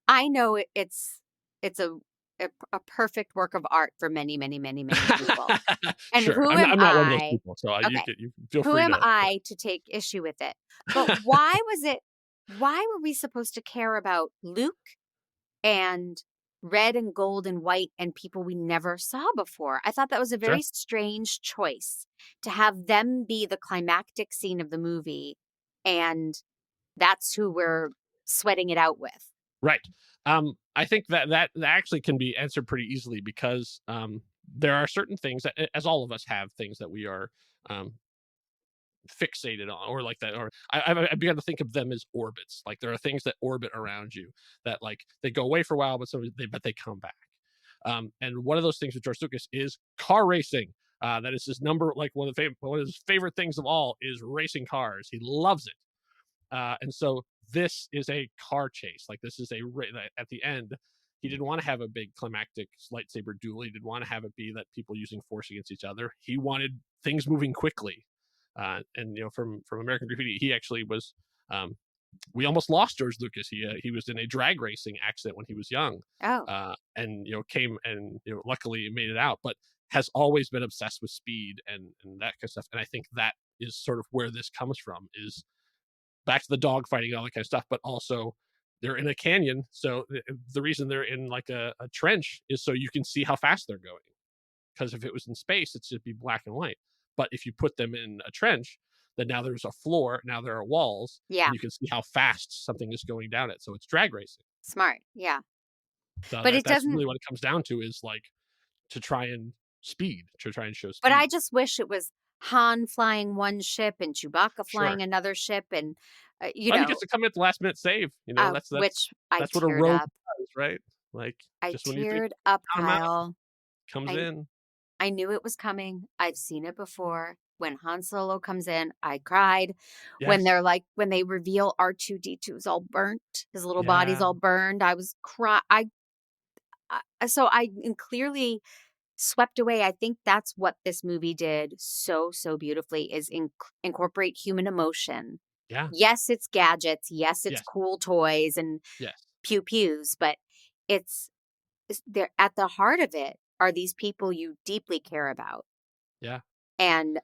know it's a perfect work of art for many, many, many, many people. And sure. who I'm am not I? one of those people, so Okay. you feel free Who am to. I to take issue with it? But why were we supposed to care about Luke and red and gold and white and people we never saw before? I thought that was a very strange choice to have them be the climactic scene of the movie, and that's who we're sweating it out with. Right. I think that actually can be answered pretty easily, because there are certain things that, as all of us have things that we are fixated on, or like that, or I began to think of them as orbits. Like there are things that orbit around you that like they go away for a while, but they come back. And one of those things with George Lucas is car racing. That is his one of his favorite things of all is racing cars. He loves it. And so this is a car chase. Like this is at the end, he didn't want to have a big climactic lightsaber duel. He didn't want to have it be that people using force against each other. He wanted things moving quickly. And from American Graffiti, he actually was. We almost lost George Lucas. He was in a drag racing accident when he was young. Oh. And came and luckily made it out, but has always been obsessed with speed and that kind of stuff. And I think that is sort of where this comes from, is back to the dog fighting and all that kind of stuff, but also they're in a canyon. So the reason they're in like a trench is so you can see how fast they're going. Because if it was in space, it'd just be black and white. But if you put them in a trench, then now there's a floor, now there are walls. Yeah. And you can see how fast something is going down it. So it's drag racing. Smart. Yeah. So but that's really what it comes down to, is like to try and show speed. But I just wish it was Han flying one ship and Chewbacca flying another ship, and he gets to come at the last minute save. That's what a rogue does, right? Like I just when teared up, Kyle. Comes in. I knew it was coming. I've seen it before. When Han Solo comes in, I cried. Yes. When they reveal R2-D2's all burnt, his little body's all burned, I was so I am clearly swept away. I think that's what this movie did so beautifully, is incorporate human emotion. Yeah. Yes, it's gadgets. Yes, it's cool toys and pew-pews, but they're at the heart of it are these people you deeply care about. Yeah. And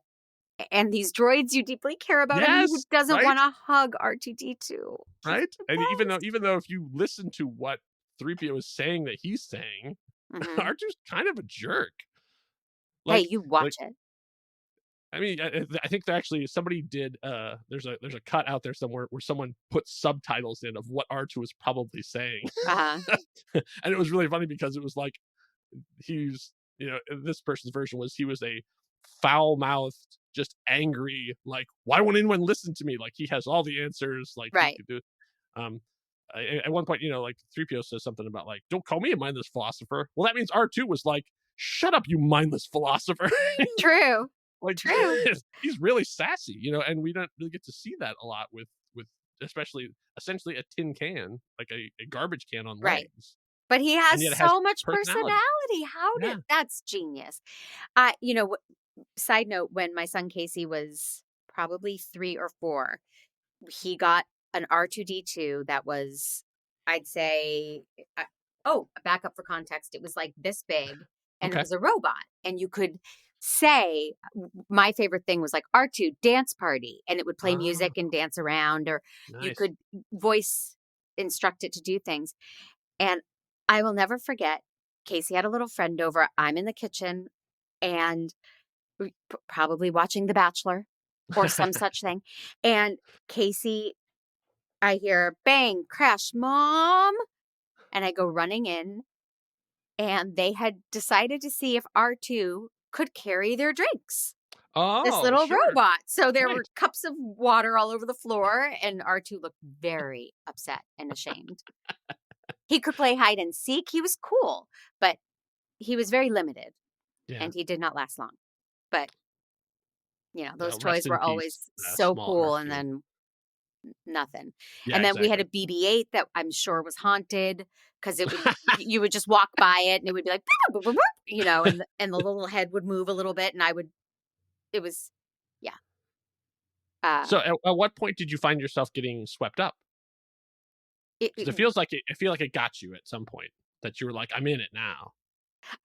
these droids you deeply care about. Yes, I mean, who doesn't want to hug R2-D2? Right? And even though if you listen to what 3PO is saying that he's saying, R2's kind of a jerk. Like, hey, you watch it. I mean, I think somebody did. There's a cut out there somewhere where someone put subtitles in of what R2 was probably saying, and it was really funny because it was like he's this person's version was he was a foul-mouthed, just angry, like, why won't anyone listen to me? Like he has all the answers. Like right. He could do. At one point, like 3PO says something about like, don't call me a mindless philosopher. Well, that means R2 was like, shut up, you mindless philosopher. True. Like true. He's really sassy, and we don't really get to see that a lot with especially essentially a tin can, like a garbage can on legs. But he has so much personality. That's genius. Side note, when my son Casey was probably 3 or 4, he got an R2D2 that was, I'd say, back up for context. It was like this big, and it Okay. was a robot, and you could say, my favorite thing was like R2 dance party, and it would play music and dance around, or you Nice. could voice instruct it to do things. And I will never forget, Casey had a little friend over. I'm in the kitchen and probably watching The Bachelor or some such thing. And Casey, I hear bang, crash, mom. And I go running in, and they had decided to see if R2 could carry their drinks. This Oh, little sure. robot. So there Nice. were cups of water all over the floor, and R2 looked very upset and ashamed. He could play hide and seek. He was cool, but he was very limited, Yeah. and he did not last long. But, those Rest toys in were peace, always so small cool, R2. and then nothing. Yeah, And then we had exactly. a BB-8 that I'm sure was haunted, because it would you would just walk by it, and it would be like, "Boop, boop, boop, boop," and the little head would move a little bit, and it was, yeah. So at what point did you find yourself getting swept up? It, 'Cause it, it feels like I feel like it got you at some point that you were like, I'm in it now.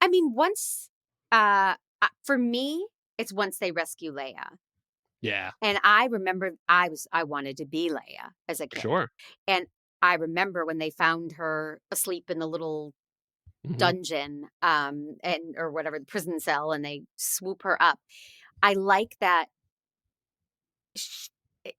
I mean, once, for me, it's once they rescue Leia. Yeah, And I remember I wanted to be Leia as a for kid. sure. And I remember when they found her asleep in the little Mhm. dungeon, or whatever, the prison cell, and they swoop her up. I like that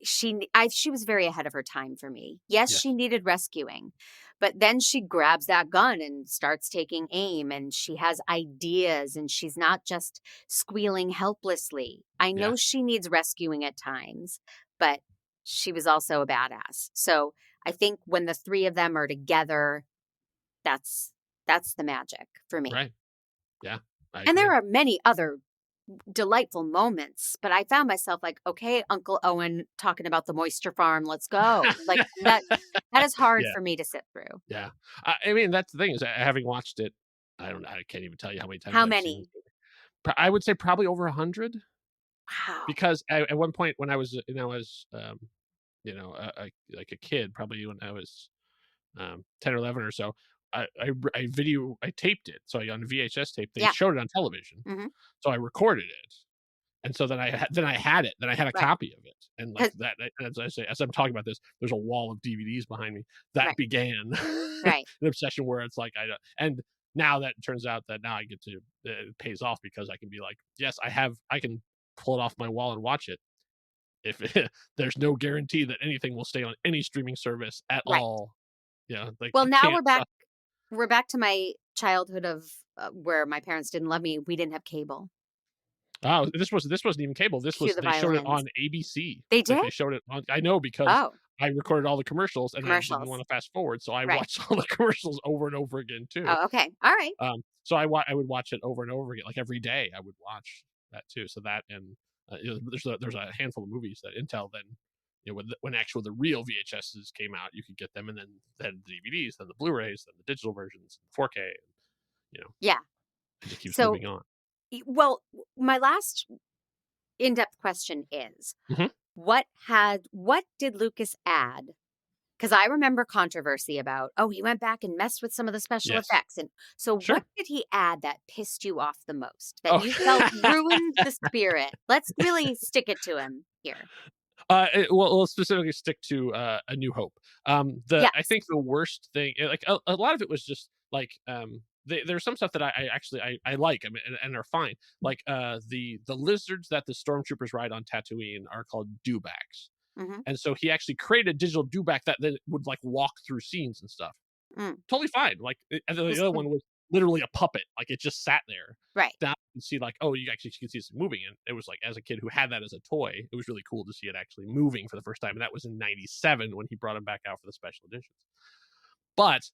she was very ahead of her time for me. Yes, Yes. she needed rescuing, but then she grabs that gun and starts taking aim, and she has ideas, and she's not just squealing helplessly. I know Yeah. she needs rescuing at times, but she was also a badass. So I think when the three of them are together, that's the magic for me. Right. Yeah, I And there agree. are many other delightful moments, but I found myself like, okay, Uncle Owen talking about the moisture farm, let's go. Like that is hard Yeah, for me to sit through. yeah. I mean, that's the thing is having watched it, I don't know, I can't even tell you how many times How I've seen many? it. I would say probably over 100, Wow. because at one point when I was, like a kid, probably when I was 10 or 11 or so, I taped it. So on a VHS tape, they Yeah. showed it on television. Mhm. So I recorded it. And so then I had it. Then I had a Right. copy of it. And like 'Cause- that, as I say, as I'm talking about this, there's a wall of DVDs behind me. That Right. began Right. an obsession where it's like, and now that it turns out that now I get to, it pays off, because I can be like, yes, I can pull it off my wall and watch it. If there's no guarantee that anything will stay on any streaming service at Right. all. Yeah. Like Well, you now can't. we're back to my childhood of where my parents didn't love me. We didn't have cable. Oh, this wasn't even cable. Cue the They showed it violins. on ABC. They Like did? they showed it on, I know, because Oh, I recorded all the commercials and I didn't commercials. want to fast forward, so I Right. watched all the commercials over and over again too. Oh, okay. All right. So I would watch it over and over again, like every day. I would watch that too. So that, and there's a handful of movies that Intel then, when the real VHSs came out, you could get them, and then the DVDs, then the Blu-rays, then the digital versions, 4K. Yeah. It just keeps So, moving on. well, my last in-depth question is, Mhm. what did Lucas add? Because I remember controversy about, he went back and messed with some of the special Yes. effects. And so Sure. what did he add that pissed you off the most? That Oh. you felt ruined the spirit? Let's really stick it to him here. We'll specifically stick to A New Hope. I Yes. think the worst thing, like a lot of it was just like, there's some stuff that I actually like, I mean, and are fine. Like the lizards that the stormtroopers ride on Tatooine are called dewbacks. Mm-hmm. And so he actually created a digital dewback that then would like walk through scenes and stuff. Mm. Totally fine. Like, and the other one was literally a puppet. Like it just sat there. Right. Now you can see like, oh, you actually can see it's moving. And it was like, as a kid who had that as a toy, it was really cool to see it actually moving for the first time. And that was in '97 when he brought him back out for the special editions. But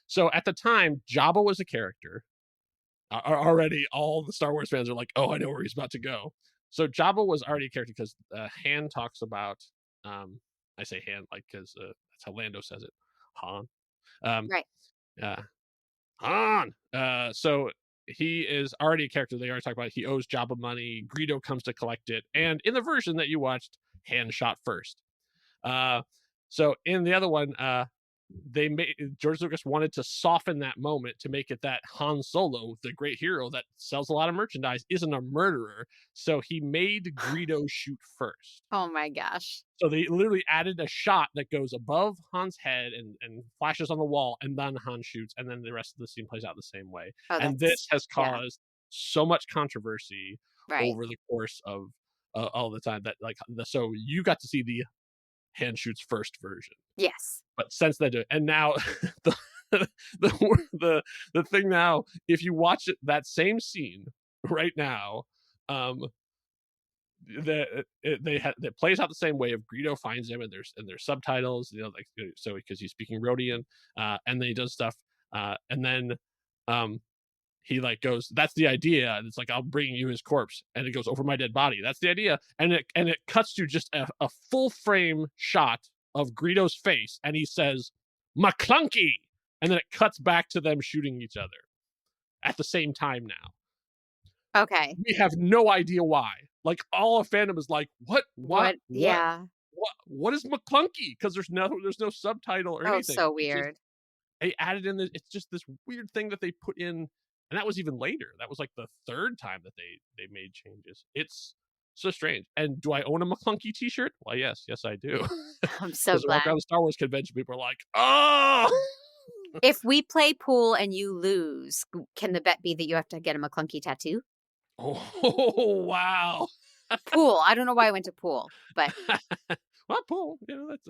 so at the time, Jabba was a character. Already all the Star Wars fans are like, oh, I know where he's about to go. So Jabba was already a character because Han talks about, I say Han like because that's how Lando says it, Han. Right. Han. So he is already a character. They already talk about he owes Jabba money. Greedo comes to collect it, and in the version that you watched, Han shot first. So in the other one, George Lucas wanted to soften that moment to make it that Han Solo, the great hero that sells a lot of merchandise, isn't a murderer. So he made Greedo shoot first. Oh my gosh. So they literally added a shot that goes above Han's head and flashes on the wall, and then Han shoots, and then the rest of the scene plays out the same way. Oh, and this has caused so much controversy over the course of all the time that so you got to see the Han shoots first version. Yes. But since then, and now the thing now, if you watch that same scene right now, it plays out the same way. If Greedo finds him and there's subtitles, so because he's speaking Rhodian, and then he does stuff, and then he goes, that's the idea, and it's I'll bring you his corpse, and it goes over my dead body. That's the idea, and it cuts to just a full frame shot of Greedo's face, and he says McClunky, and then it cuts back to them shooting each other at the same time now. Okay. We have no idea why. All of fandom is what? Yeah. What is McClunky? Because there's no subtitle or anything. Oh, so weird. They added in it's just this weird thing that they put in, and that was even later. That was the third time that they made changes. It's so strange. And do I own a McClunky t-shirt? Well, yes, I do. I'm so glad. Around the Star Wars convention, people are like, oh! If we play pool and you lose, can the bet be that you have to get a McClunky tattoo? Oh, wow. Pool. I don't know why I went to pool, but well, pool.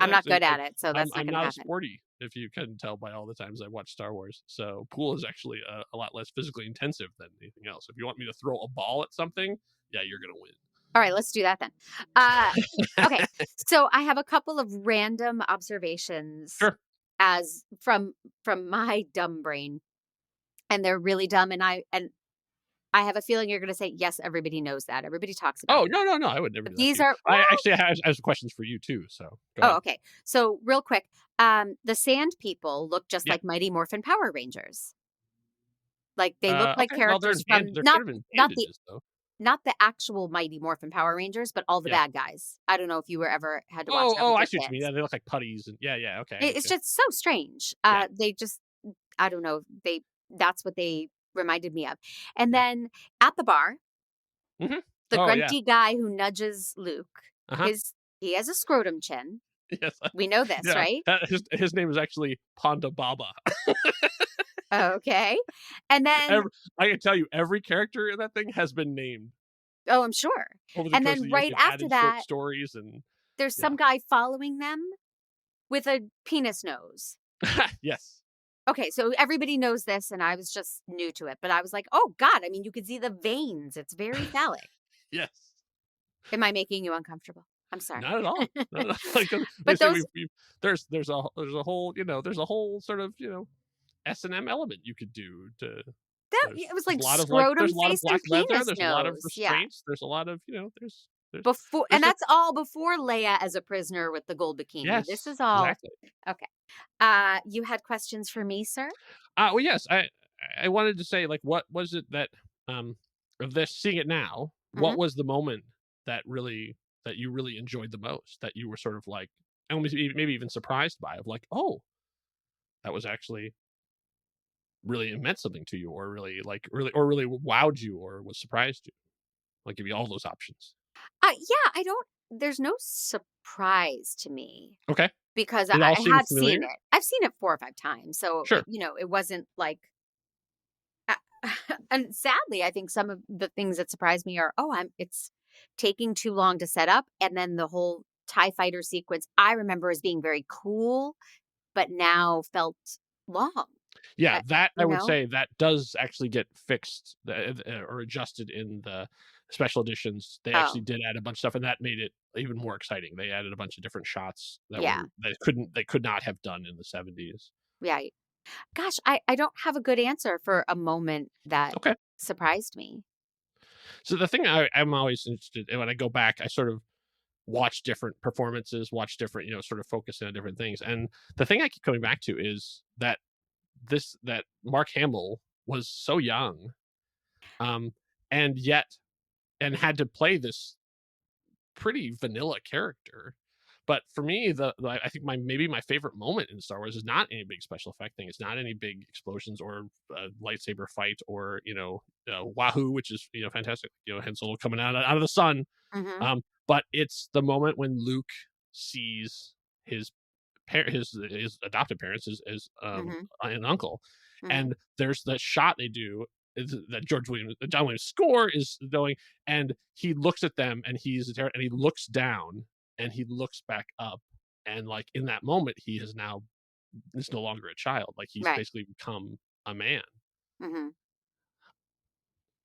I'm not good at it, so that's I'm not not happen. a sporty, if you couldn't tell by all the times I watch Star Wars. So pool is actually a lot less physically intensive than anything else. If you want me to throw a ball at something, yeah, you're gonna win. All right, let's do that then. Okay, so I have a couple of random observations as from my dumb brain, and they're really dumb, and I have a feeling you're going to say, yes, everybody knows that. Everybody talks about it. Oh, no, I would never do These that. are... I have questions for you, too, so go ahead. Okay. So, real quick, the sand people look just like Mighty Morphin Power Rangers. They look like characters from... Not the actual Mighty Morphin Power Rangers, but all the bad guys. I don't know if you had to watch that. Oh, I see what you mean. Yeah, they look like putties. And yeah, okay. It's just so strange. They just... I don't know. That's what they reminded me of. And then at the bar, the grunty guy who nudges Luke, he has a scrotum chin. Yes. We know this, right? His name is actually Ponda Baba. Okay. And then I can tell you, every character in that thing has been named. Oh, I'm sure. And then right after that, stories and there's some guy following them with a penis nose. Yes. Okay, so everybody knows this, and I was just new to it. But I was like, oh, God, I mean, you could see the veins. It's very phallic. Yes. Am I making you uncomfortable? I'm sorry. Not at all. But there's a whole sort of, S&M element you could do to... It was like scrotum face and penis nose. There's a lot of restraints. There's a lot of, there's before, and that's all before Leia as a prisoner with the gold bikini. Yes, this is all exactly. Okay. You had questions for me, sir? Well, yes. I wanted to say, what was it that of this, seeing it now, what was the moment that you really enjoyed the most, that you were sort of and maybe even surprised by, of oh, that was actually really meant something to you, or really really wowed you, or was surprised you? Give you all those options. There's no surprise to me. Okay. Because I have familiar? seen it. I've seen it 4 or 5 times. So, sure. It wasn't and sadly, I think some of the things that surprised me are, it's taking too long to set up. And then the whole TIE fighter sequence, I remember as being very cool, but now felt long. Yeah, I would say that does actually get fixed or adjusted in the special editions. They actually did add a bunch of stuff, and that made it even more exciting. They added a bunch of different shots that they could not have done in the 70s. Yeah. Gosh, I don't have a good answer for a moment that surprised me. So the thing I'm always interested in, when I go back, I sort of watch different performances, watch different, sort of focus on different things. And the thing I keep coming back to is that Mark Hamill was so young, and yet had to play this pretty vanilla character, But for me, I think maybe my favorite moment in Star Wars is not any big special effect thing. It's not any big explosions or lightsaber fight or Wahoo, which is fantastic. Han Solo coming out of the sun. Mm-hmm. But it's the moment when Luke sees his his adopted parents, his an uncle, and there's the shot they do that John Williams score is going, and he looks at them and he looks down and he looks back up, and like in that moment he is no longer a child, like he's basically become a man.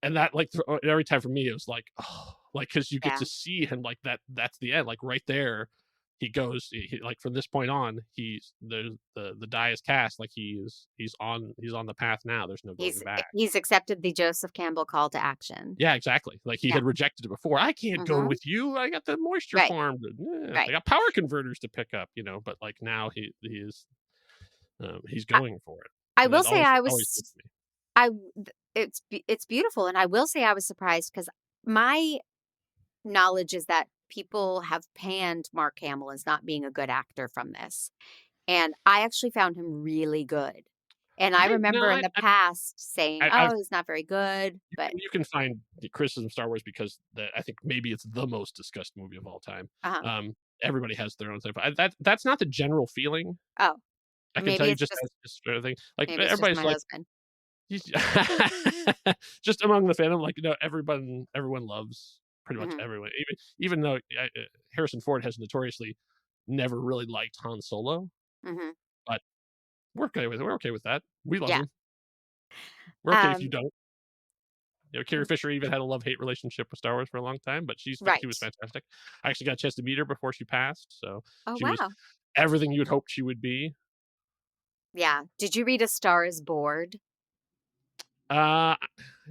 And that, like, every time for me it was like, oh, like, because you get to see him like that's the end, like right there he goes, like from this point on he's the die is cast, like he's on the path now, there's no going back. He's accepted the Joseph Campbell call to action. Yeah, exactly. Like he had rejected it before. I can't go with you, I got the moisture farm, I got power converters to pick up, but like now he's going for it. I will say it's beautiful, and I will say I was surprised because my knowledge is that people have panned Mark Hamill as not being a good actor from this, and I actually found him really good. And I remember in the past saying, he's not very good. But you can find the criticism of Star Wars because I think maybe it's the most discussed movie of all time. Everybody has their own thing. That's not the general feeling. Oh, I can tell you just as thing. Like everybody's like, husband. Just among the fandom, like everyone loves pretty much everyone. Even though Harrison Ford has notoriously never really liked Han Solo, but we're okay with it. We're okay with that. We love him. We're okay if you don't. Carrie Fisher even had a love-hate relationship with Star Wars for a long time, but she was fantastic. I actually got a chance to meet her before she passed, so she was everything you'd hoped she would be. Yeah. Did you read A Star Is Born? I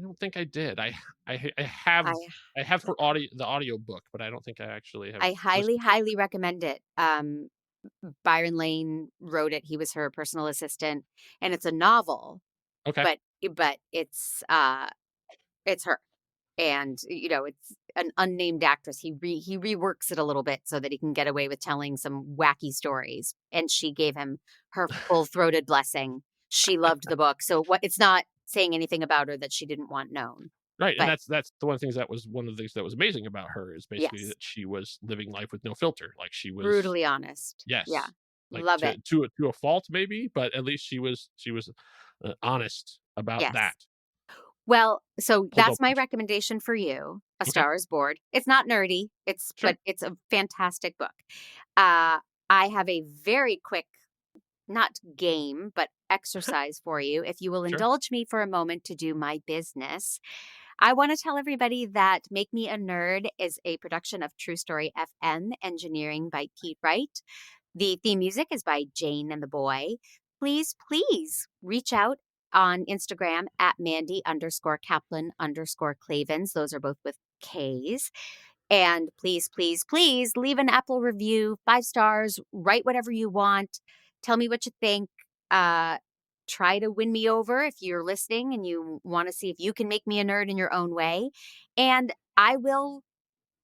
don't think I did. I have her the audio book, but I don't think I actually have. I highly recommend it. Byron Lane wrote it. He was her personal assistant, and it's a novel. Okay. But it's her, and it's an unnamed actress. He reworks it a little bit so that he can get away with telling some wacky stories. And she gave him her full-throated blessing. She loved the book, so it's not saying anything about her that she didn't want known. Right, and that's one of the things that was amazing about her is basically that she was living life with no filter. Like she was brutally honest. Yes. Yeah. Like Love it. To a fault maybe, but at least she was honest about that. Well, so that's my recommendation for you. A Star Is Born. It's not nerdy. But it's a fantastic book. I have a very quick, not game, but exercise for you. If you will indulge me for a moment to do my business, I want to tell everybody that Make Me a Nerd is a production of True Story FM, engineering by Pete Wright. The theme music is by Jane and the Boy. Please reach out on Instagram at Mandy_Kaplan_Clavens. Those are both with K's. And please leave an Apple review, 5 stars, write whatever you want. Tell me what you think. Try to win me over if you're listening and you want to see if you can make me a nerd in your own way. And I will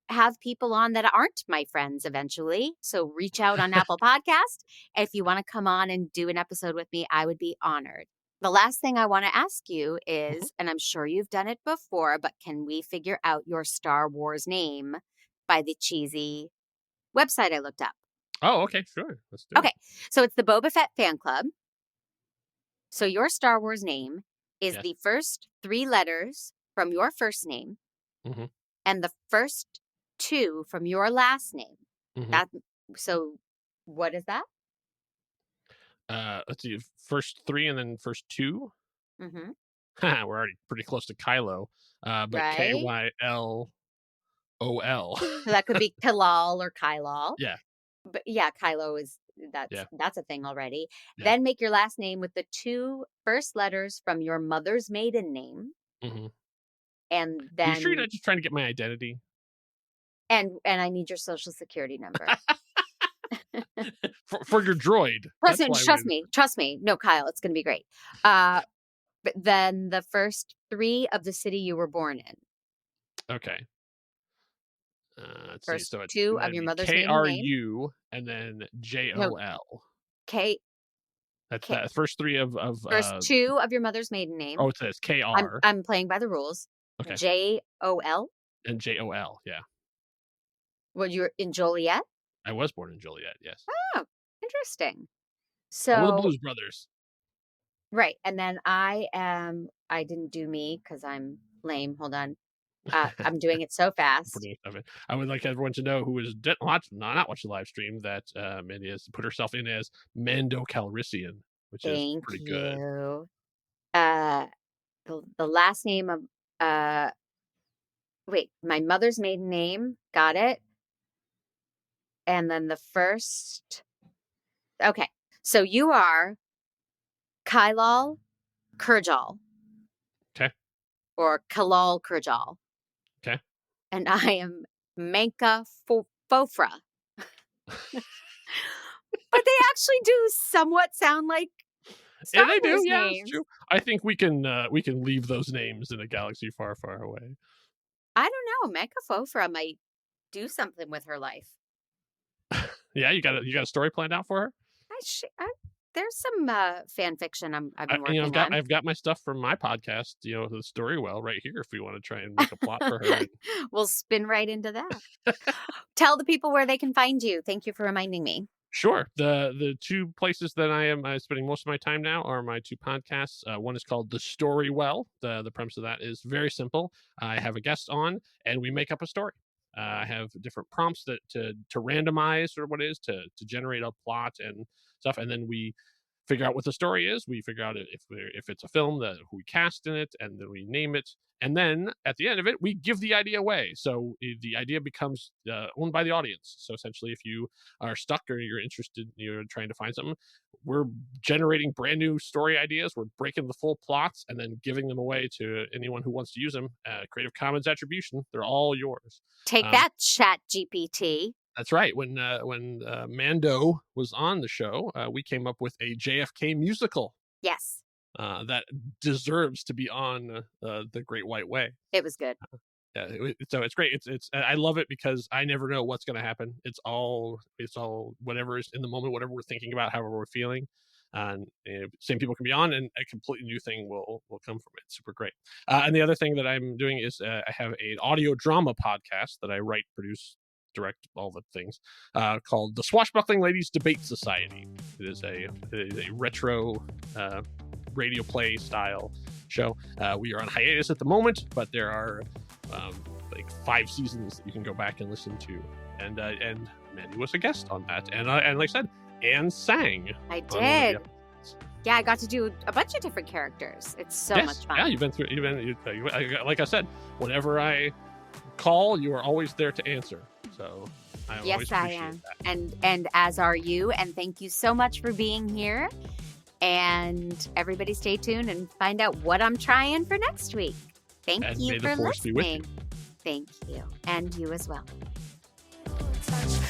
have people on that aren't my friends eventually. So reach out on Apple Podcast. If you want to come on and do an episode with me, I would be honored. The last thing I want to ask you is, and I'm sure you've done it before, but can we figure out your Star Wars name by the cheesy website I looked up? Oh, okay, sure. Let's do it. Okay, so it's the Boba Fett fan club. So your Star Wars name is the first 3 letters from your first name and the first 2 from your last name. So what is that? Let's see, first 3 and then first 2. We're already pretty close to Kylo, but Kylol. So that could be Kalal or Kylol. Yeah. But yeah, Kylo is that's a thing already. Yeah. Then make your last name with the 2 first letters from your mother's maiden name. And then you sure you're not just trying to get my identity? And I need your social security number. for your droid. Trust me. No, Kyle, it's going to be great. But then the first 3 of the city you were born in. Okay. Let's First see. So it's two of your mother's maiden name. KRU and then JOL. K. That's K. the first three of First two of your mother's maiden name. Oh, it says KR. I'm playing by the rules. Okay. JOL. And JOL, yeah. Well, you're in Joliet? I was born in Joliet, yes. Oh, interesting. We're the So Blues Brothers. right, and then I didn't do me because I'm lame. Hold on. I'm doing it so fast. I would like everyone to know who is not watching the live stream that Mandy has put herself in as Mando Calrissian, which is pretty good. The last name of my mother's maiden name, got it. And then the first. Okay, so you are Kyle Kurjal. Okay. Or Kalal Kurjal. Okay. And I am Manka Fofra. But they actually do somewhat sound like Star Wars names. Yeah, it's true. I think we can leave those names in a galaxy far, far away. I don't know. Manka Fofra might do something with her life. Yeah, you got a story planned out for her? There's some fan fiction I've been working on. I've got my stuff from my podcast, the story right here if we want to try and make a plot for her. We'll spin right into that. Tell the people where they can find you. Thank you for reminding me. Sure. The two places that I am spending most of my time now are my two podcasts. One is called The Story Well. The premise of that is very simple. I have a guest on and we make up a story. I have different prompts that to randomize or what it is to generate a plot and stuff, and then we figure out what the story is. We figure out if it's a film, who we cast in it, and then we name it. And then at the end of it, we give the idea away. So the idea becomes owned by the audience. So essentially, if you are stuck or you're interested, you're trying to find something, we're generating brand new story ideas. We're breaking the full plots and then giving them away to anyone who wants to use them. Creative Commons attribution. They're all yours. Take that, Chat GPT. That's right. When Mando was on the show, we came up with a JFK musical. Yes. That deserves to be on the Great White Way. It was good. Yeah, so it's great. It's I love it because I never know what's going to happen. It's all whatever is in the moment, whatever we're thinking about, however we're feeling. And same people can be on, and a completely new thing will come from it. Super great. And the other thing that I'm doing is I have an audio drama podcast that I write, produce, direct, all the things, called the Swashbuckling Ladies Debate Society. It is a retro radio play style show. We are on hiatus at the moment, but there are like 5 seasons that you can go back and listen to. And Mandy was a guest on that, and like I said, Anne sang. I did. Yeah, I got to do a bunch of different characters. It's so much fun. Yeah, you've been like I said, whenever I call, you are always there to answer. So I always appreciate that. And as are you. And thank you so much for being here. And everybody stay tuned and find out what I'm trying for next week. Thank you for listening. Thank you. And you as well. Touch